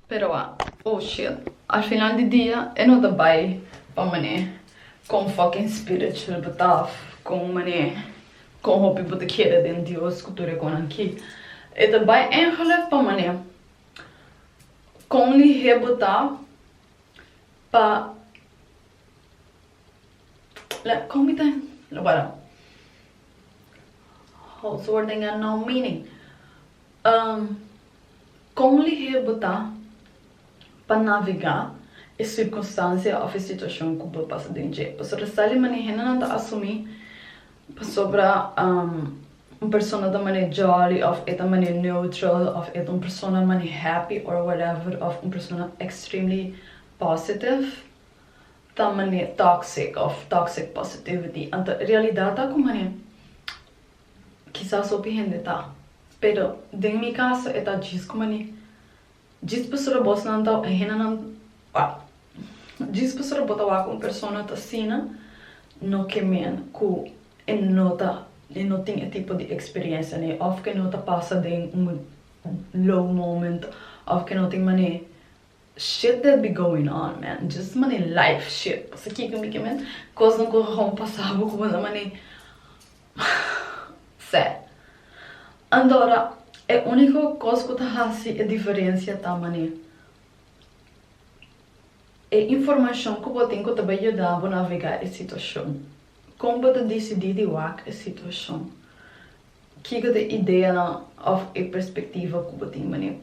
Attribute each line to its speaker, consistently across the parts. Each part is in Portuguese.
Speaker 1: Pero oh shit, al final del dia, eu não trabalho para mané com fucking spiritual bataf, com mané, com hobby bota queira den Deus cultura com aqui. Eu trabalho eigenlijk para mané, com lhe rebutar para como tem, agora, housewording and no meaning, com lhe rebutar para navegar a circunstância ou a situação que você passa dentro. Porque se você não está assumir sobre uma pessoa da maneira jolly, ou da maneira neutral, ou uma pessoa da maneira happy, or whatever, ou uma pessoa extremely positive, da maneira toxic, ou toxic positivity. Então, a realidade é que maneira, quizás o pihende tá, pero, em meu caso, é diz como maneira, diz pessoa boa não tá, não, diz pessoa boa com pessoa tá sina, no que men que nota não tem esse tipo de experiência, né? Ou que não tá passa de low moment, ou que não tem mané shit that be going on, man. Just mané life shit. Você que comigo, man, coisa não corram passava com a mané, sé. Andora é a única coisa que tá assim a diferença tá mané. É informação que você tem que te ajudar a navegar a situação. Como você decidir de a situação? Que é a ideia ou a perspectiva que você tem, mané?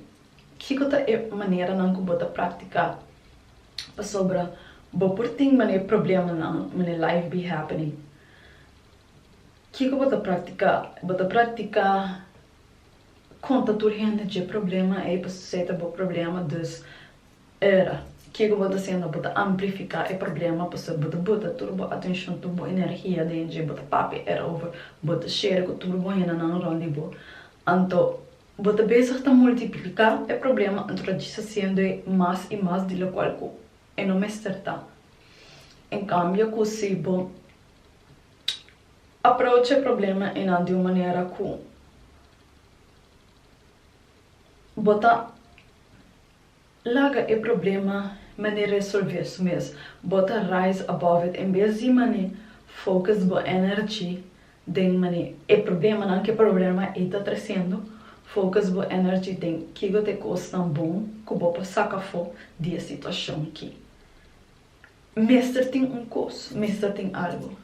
Speaker 1: Que é a maneira que você praticar sobre você tem mané problema não, mané life be happening. Que você praticar? Você praticar conta turhende de problema é para ser o problema dos era. Que você sendo você amplificar o problema para você botar turbo atenção, turbo energia dentro, você papi era over, você share com turbo ainda não ronde bo. Então, você bezig te multiplicar o problema, então você sendo mais e mais de lo qual é não me certa. Em cambio, se você approach o problema de uma maneira que você larga o problema maneira resolver isso mesmo. Bota rise above it. Em vez de focus bo energy de o problema não que o problema está trazendo, focus bo energy de que você costa bom que você saca fora de situação aqui. Mestre tem coisa, mestre tem algo.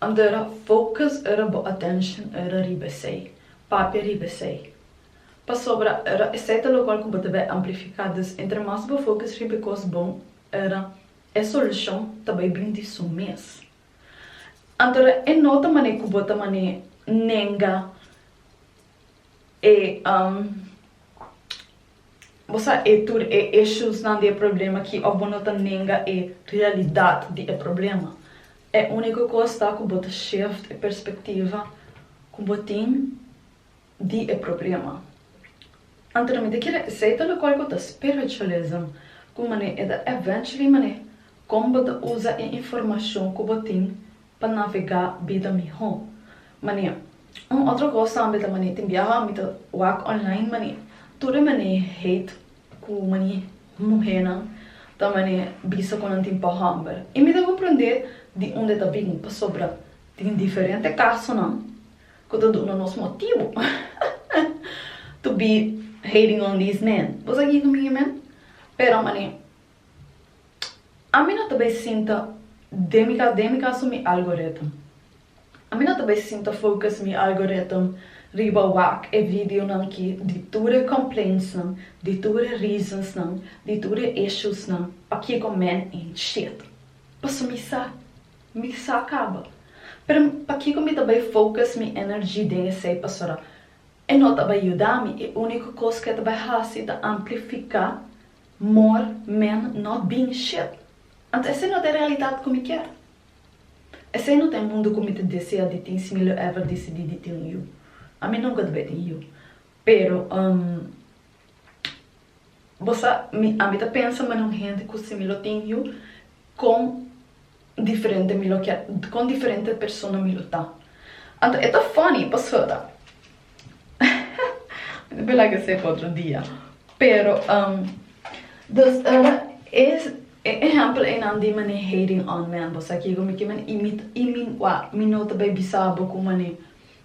Speaker 1: Andora focus era bo attention era ribesei, papi ribesei. Para sobra era exceto o qual que você vai amplificar, entre mais você focus ribe coisa bom era a solução também bem disso mesmo. Então é nota maneira que você maneira nenga e você é issues não de problema que ou você nota nenga é realidade de problema. É a única coisa que você shift a perspectiva que você tem de problema. Anteriormente, aquele seita lo qual que spiritualism, como é eventually como você usa a informação que você tem para navegar vida melhor. Outra coisa também tem viajar mit work online tudo hate com mulher não, também bisa com tem para e me dá compreender de onde está vindo para sobra tem diferente casos não, que todo no nosso motivo to be hating on these men. Você aqui comigo, man? Pero, a mim não também sinta demica assumir algoritmo. A mim não também sinta focus mi algoritmo riba wak e vídeo não que de tudo complaints não, de tudo reasons não, de tudo issues não, aqui com men in shit. Passo me sa acaba. Pero, aqui com também focus mi energy de esse passora. E não vai ajudar-me, é a única coisa que vai fazer é amplificar more men not being shit. Então, essa não é a realidade como eu quero. Esse não é o mundo como eu desejo de ter, se eu ever decidir de ter eu. A mim nunca deve ter eu. Pero, você, a mim pensa, mas não gente que se eu tenho com diferente pessoas me tá. Então, é tão funny, pessoa. Bella que sei para outro dia. Pero, Dus is exempel een aan die manier hating on men. Bos aqui como que men imin wa minota bij bisabo como ne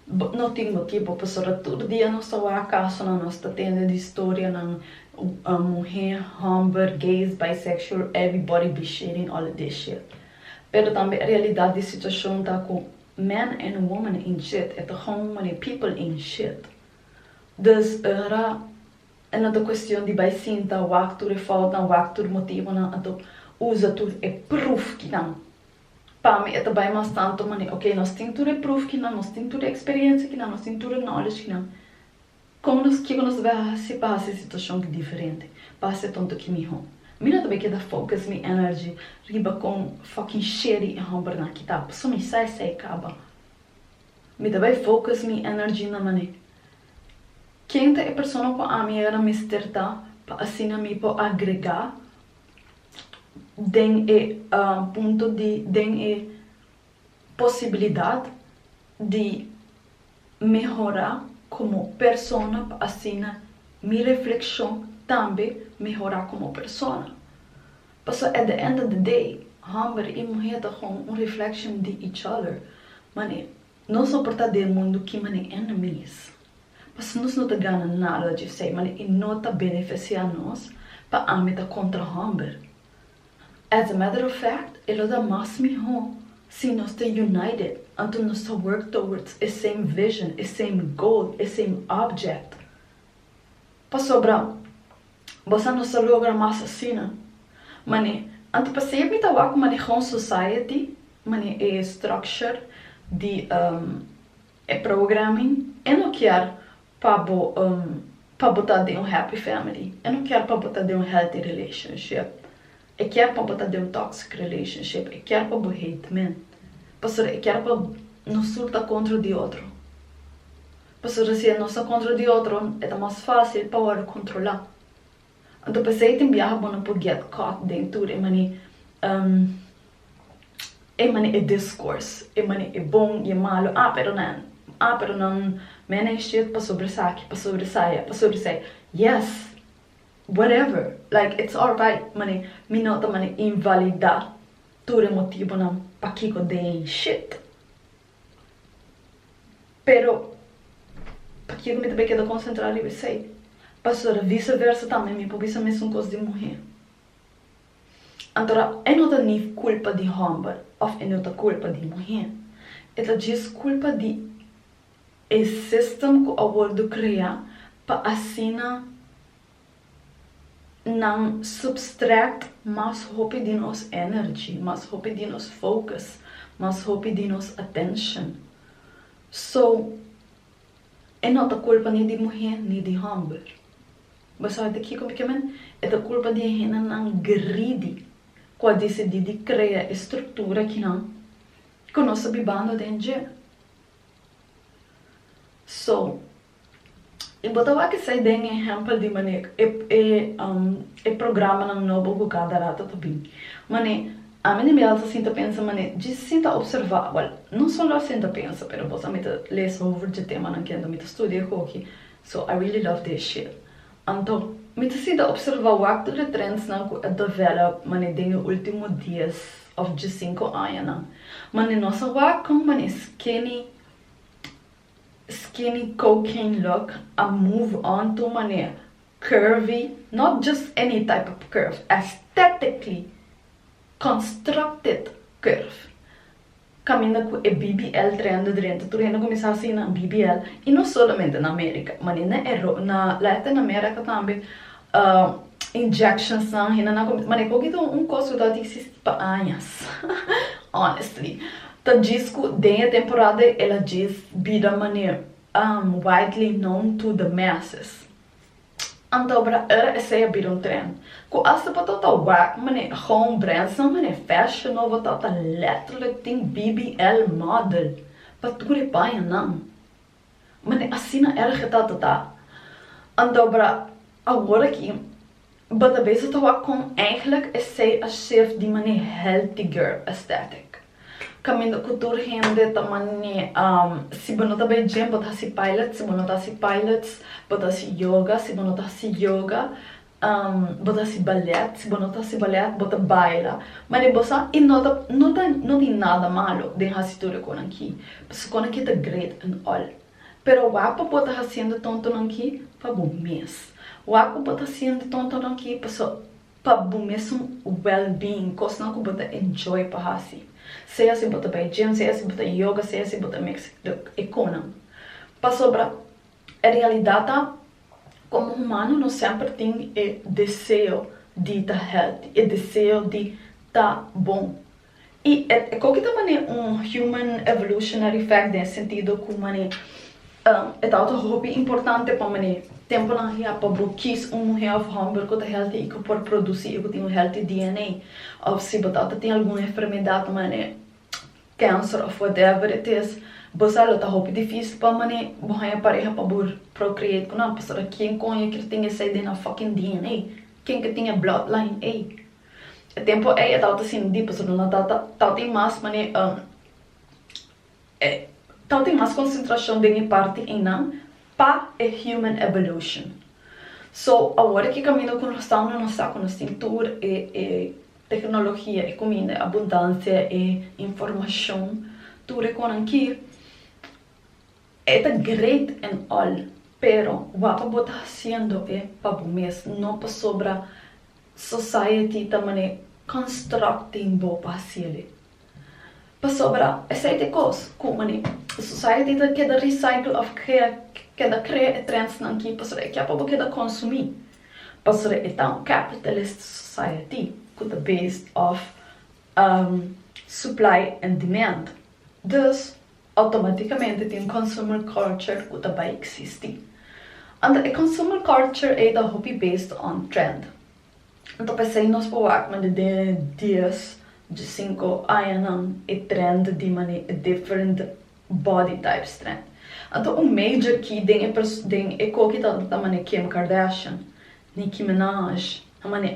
Speaker 1: não tem motivo para pessoa todo dia nós só a casa na nossa tenda de história na mulher, humber, gays, bisexual, everybody be sharing all of this shit. Pero também a realidade da situação tá com man and woman in shit, é gewoon many people in shit. Dus era en dat questão de vai sinta o actor é falta, o actor motivo na então usa tudo é proof que não. Para mim é também mais tanto mani, ok, nós temos tudo é proof que não, nós temos tudo experiência que não, nós temos tudo knowledge que não. Como nós que nós vai se passa situação que diferente, passa tanto que me home. Mina também quer dar focus, me energy, riba com fucking shitty e home na kitab, só me sai acaba. Me também focus, me energy na mani. Quem é a pessoa com a minha misterta para assim me pode agregar tem ponto de tem possibilidade de melhorar como pessoa para assim minha reflexão também melhorar como pessoa. Porque at the end of the day, homem e mulher tá com reflection de each other. Mane, não suporta do mundo que mane enemies. Mas nós não ganhamos nada de ser, mas não está beneficiando nós para a meta contra o homem. As a matter of fact, ele dá mais melhor se nós estamos united, então nós work towards a same vision, a same goal, a same object. Para sobrar, você não se logra mais assim, mas então para ser meta wak, mas com society, mas é structure de programming, e não quer para botar de happy family. Eu não quero para botar de healthy relationship. Eu quero para botar de toxic relationship. Eu quero para botar hate man. Eu quero para não surta contra o de outro. Porque se não está contra o de outro, é mais fácil para controlar. Então, para você tem viajar bom para get caught dentro de é discourse. É bom e malo. Pero não manage shit para sobressair. Yes, whatever. Like, it's alright. Me nota invalidar tudo motivo não para que eu dei shit. Pero, para que eu me também quero concentrar e sei. Pastor, vice-versa também, me pode ser mesmo coisa de mulher. Então, é não nem culpa de homem, ou é não culpa de mulher. É desculpa de o sistema que o world cria para assim não subtract mais roupa de nossa energy, mais roupa de nosso focus, mais roupa de nossa attention. So, é não culpa nem de mulher nem de homem. Mas sabe aqui como que é a culpa de gente não greedy, quando decide de criar estrutura que não que nós sabemos dentro. So, eu botava que sai de exemplo de maneira programa não novo que cada rata também. Mas a minha me alta sinta pensa mané de sinta observar, well, não só sinta pensa, pero você me lê sobre de tema não que me estudia aqui. So I really love this shit. Então, me sinta observar o acto de trends não que develop mané de últimos dias of de 5 anos não. Mané nossa work com mané skinny cocaine look and move on to mané curvy, not just any type of curve, aesthetically constructed curve. Caminha com a BBL trend dentro, tu ainda começar assim na BBL e não somente na América, mas na Latin America também injections não, ainda não mas é coisa que existe para anos, honestly. The disco de temporada ela diz vida maneira widely known to the masses. Então para essa é bir trend. Com essa patata wack maneira home brands não maneira fashion nova tata literally tem BBL model. Para tu reparar não. Maneira assim na era que tá. Então para agora aqui but a vez eu com eigenlijk essa a shift de maneira healthy girl aesthetic. Caminho cultura rende também se você não tá bem gym, bota se pilates, se você não tá se pilates, bota se yoga, se você não tá se yoga, bota si ballet, si bonota si ballet, bota baila. Mas bosa e não tem nada malo de hacitura com aqui. Porque com aqui tá great and all. Pero wapa bota haciendo tonto aqui para bom mês. Wapa bota haciendo tonto aqui para bom mês well-being, coisa não que bota enjoy para hasi. Seja se bota para gym, seja se bota yoga, seja se bota mix econômico. Para sobra a realidade como humano, nós sempre temos o desejo de estar healthy, o desejo de estar bom. E é qualquer maneira human evolutionary fact nesse sentido que é algo hobby importante para mim. Tempo na ria para bloquear mulher of hunger que está healthy e que pode produzir e que tem healthy DNA. Ou se você tem alguma enfermidade, cancer ou whatever it is, você está hobby difícil para mim, você pareja para procreate com não, porque quem conhece que tem essa ideia na fucking DNA, quem que tem a bloodline aí. O tempo é tal assim, depois não tal tem mais, tal tem mais concentração de minha parte em não para a human evolution. So agora que caminho com nós com a cintura e tecnologia, e comida, abundância e informação, tudo com aqui é great and all, pero o que você está fazendo é para o mês, não para sobre a society também constructing bo para fazer. Para sobre essa coisa, como a society está quer recycle of quer criar trends aqui para sobre que é para você consumir, para sobre é tão capitalist society que é based of supply and demand. Dus automaticamente tem consumer culture que também existe. And a consumer culture é da hobby based on trend. Então pensei nós para de 10 de 5 anos é trend de different body types trend. Então major que tem que da Kim Kardashian, Nicki Minaj,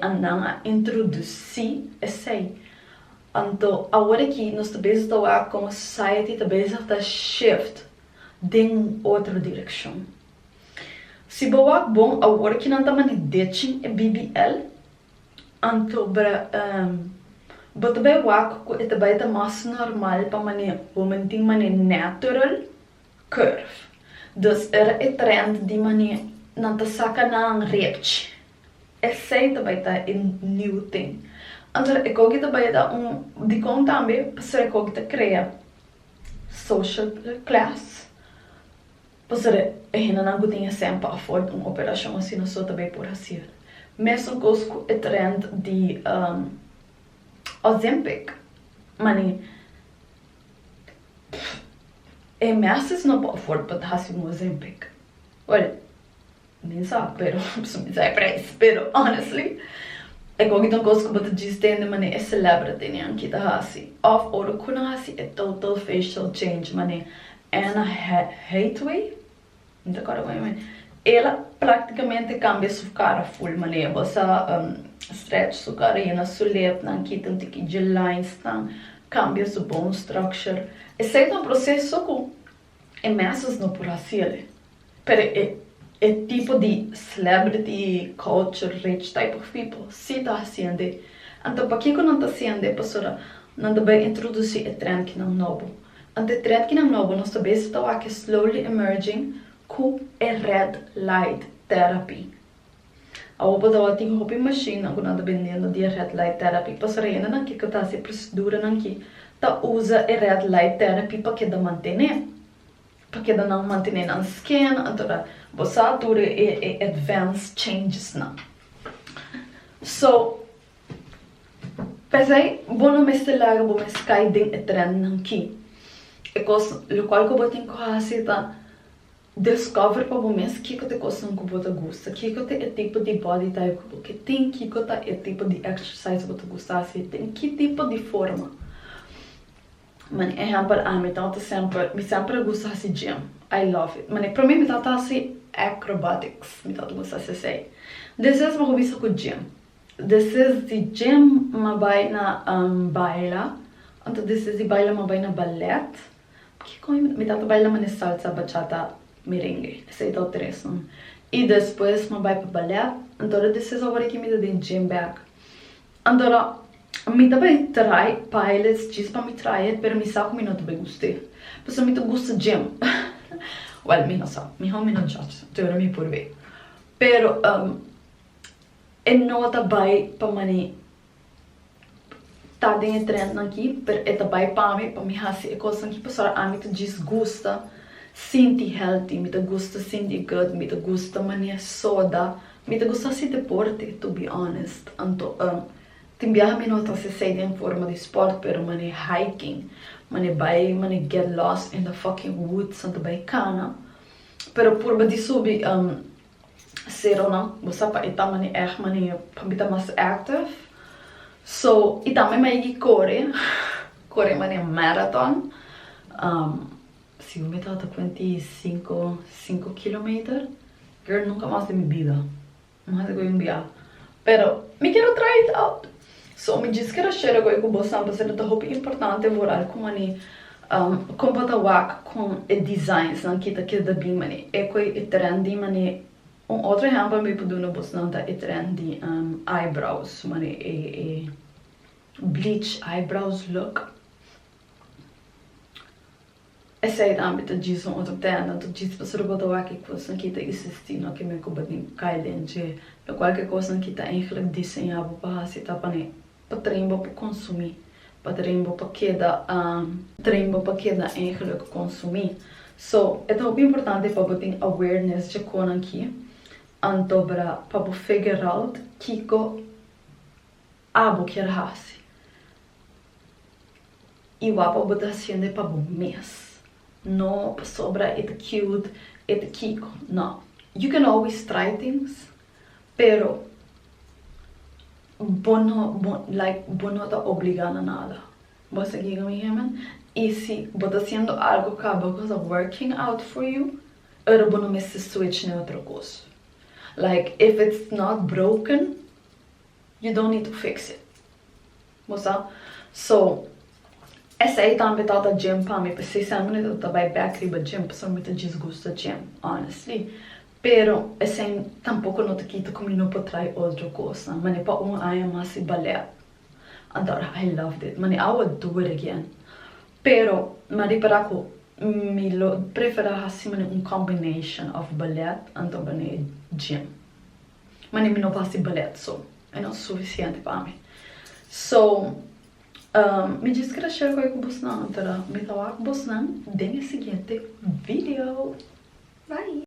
Speaker 1: andam a introduzir esse. Então, agora que nós estamos como society, estamos a shift em outra direção. Se boa bom, agora que não estamos ditching a BBL, então, but bem que é também mais normal para women tem natural curve. Dus é trend de não te saca não reach. Esse também tá new thing. Então, é que também dá de conta também para que cria social class. Para não tem sempre afford uma operação assim não só também por assim. Mesmo com o trend de Ozempic, é masses não pode afford para fazer um Ozempic. Olha, nem sabe, pero não sei preço, pero honestly é que então coisa que você diz tem é celebrity né que tá assim off or kuna assim é total facial change Anna Hathaway então cara ela praticamente cambia sua cara full você stretch sua cara e na sua lip não que tem que lines não cambia sua bone structure esse é um processo que é massas não por assim pero é tipo de celebrity culture rich type of people se está fazendo então para que não está fazendo pessoa não deve introduzir o trend que não novo então o trend que não novo nós também está aqui slowly emerging com a red light therapy a opa da tem hobby machine não nada vendendo de red light therapy pessoa ainda não que está se procedura não que tá usa a red light therapy para que da manter porque não mantém na skin, então você atura e advanced changes não. So, pensei, bom não me estelar, bom me sky ding e trend aqui. E coisa, o qual que eu tenho que fazer tá discover para bom mês que te coisa que você gosta, que te é tipo de body type que tem, que te é tipo de exercise que você gosta, tem que tipo de forma. Mas exemplo, me sempre gosta de gym. I love it. Mas para mim me trata assim acrobatics, me trata gosta de sei. This is uma hobby com gym. This is the gym uma vai na baila. Então this is the baila uma vai na ballet. Que como me trata baila uma salsa, bachata, merengue. Sei tal três. E depois uma vai para ballet Então, decisão agora que me dá de gym back. Então, me também trai pilots, diz para me trair, pero me sabe que me não também gostei. Porque me gusta gym. Well, me não sabe, me não judge, tu era me por ver. Pero, nota vai para mani tá dentro trend aqui, pero é também para mim assim, é coisa que pessoa a mim te desgusta, sentir healthy, me te gusta sentir good, me te gusta mania soda, me te gusta se deporte, to be honest. Então, tem viaja me nota se sei em forma de sport, pero mani hiking, mani get lost in the fucking woods, então bem cana. Pero por de subir zero não, você para estar mani echt mani para me mais active. So, e também me corre mani marathon. Se eu me tá 25 km, girl, nunca mais de minha vida. Mas eu vou enviar. Pero, me quero try it out. So, me diz que era cheiro agora com você, mas é muito importante vorar com mani compata com designs, não que da bem mani. É que é trendy mani. Outro exemplo me pode no bolso não tá é trendy eyebrows, mani bleach eyebrows look. Essa é a ambita diz outro tema, então diz para ser bota wak que você que tá existindo, não que me cobrem cailente, qualquer coisa que tá eigenlijk desenhado para se tá para treinar para consumir. Para treinar para queda eigenlijk consumir. So, é tão importante para ter awareness de como aqui, então para figure out que co abo quer fazer. E o abo botar sendo para o mês. Não sobra é cute, é kiko. Não. You can always try things, pero bono tá obrigado a nada. Você aqui comigo, e se você fazendo algo que because of working out for you, era bom me se switch na outra coisa. Like if it's not broken, you don't need to fix it. Você? So, essa aí também tá da gym para mim, porque se não me tá vai back riba gym, porque me tá desgosta gym, honestly. Pero essa tampouco não te quita como não pode try outra coisa, mas para ai mais ballet. Então, I loved it. I would do it again. Pero, para ko me prefera assim combination of ballet então bane gym. Me não faço ballet so, é não suficiente para mim. So, me diz que era share com você não, então me tava com você não, den seguinte vídeo. Bye.